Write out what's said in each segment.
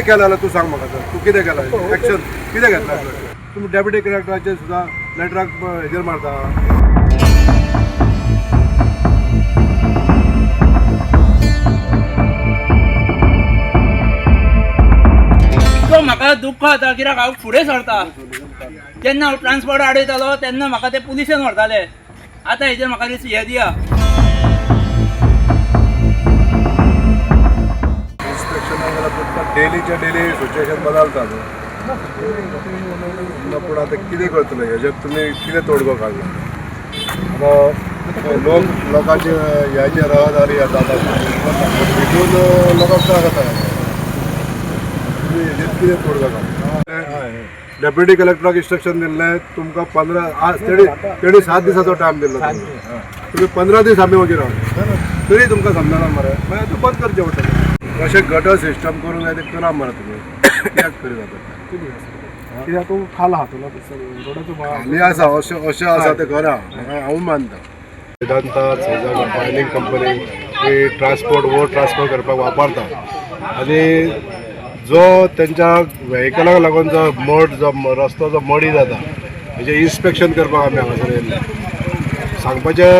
केलं जाल्यार तूं सांग म्हाका तू कितें केलां एक्शन कितें घेतला तुमी डेप्युटी कलेक्टराचेर सुद्दां लेटराक हेजेर मारता तो म्हाका दुख्ख जाता कित्याक हांव फुडें सरता जेन्ना हांव ट्रान्सपोर्ट आडयतालो तेन्ना म्हाका ते पुलिशेन व्हरताले आतां हेजेर म्हाका हे दिया डेलीच्या डेली सिच्युएशन बदलता पूण आतां कितें करतले हेजेर तुमी कितें तोडगो काडला आतां लोकांची ह्याची रहदारी जाता हितून लोकांक त्रास जाता तुमी हेजेर कितें तोडगो काडला डेप्युटी कलेक्टराक इंस्ट्रक्शन दिल्लें तुमकां 15 तेणी 7 दिसाचो टायम दिल्लो तुमी 15 दीस आमी वगैरे रावले तरी तुमकां समजना मरे मागीर तूं बंद करचें पडटलें अशें गटर सिस्टम करूंक जाय तें करा मरे तुमी कित्याक करीत जाता कित्याक तूं खाला हातूंत रोडाचो खाली आसा अशें आसा तें करा हांव मानता वेदांता मायनिंग कंपनी ही ट्रान्सपोर्ट करपाक वापरता आनी जो तेंच्या व्हेहिकलाक लागून जो रस्तो जो मडी जाता हेजें इन्स्पेक्शन करपाक आमी हांगासर येयल्ले सांगपाचें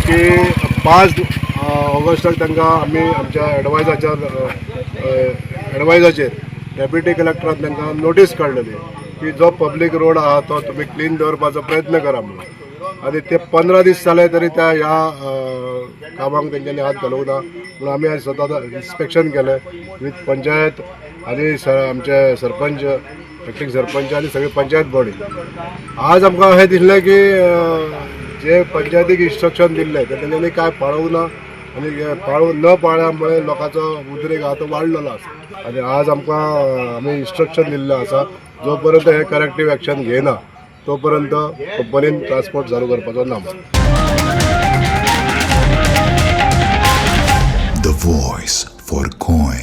की 5 ऑगस्टाक तांकां आमी आमच्या एडवायजाचेर डेप्युटी कलेक्टरान तांकां नोटीस काडलेली की जो पब्लीक रोड आहा तो तुमी क्लीन दवरपाचो प्रयत्न करा म्हणून आनी ते 15 दीस जाले तरी त्या ह्या कामाक तेंच्यांनी हात घालूंक ना म्हणून आमी आज स्वता इन्स्पेक्शन केलें विथ पंचायत आनी आमचे सरपंच एक्टींग सरपंच आनी सगळी पंचायत बॉडी आज आमकां अशें दिसलें की जे पंचायतीक इन्स्ट्रक्शन दिल्लें ते तेंच्यांनी कांय पाळूंक ना आनी न पाळ्या मुळे लोकांचो उद्रेक आहा तो वाडलेलो आसा आनी आज आमकां आमी इन्स्ट्रक्शन दिल्लें आसा जो पर्यंत हे करेक्टीव एक्शन घेयना तो पर्यंत कंपनीन ट्रान्सपोर्ट चालू करपाचो ना The voice for coin.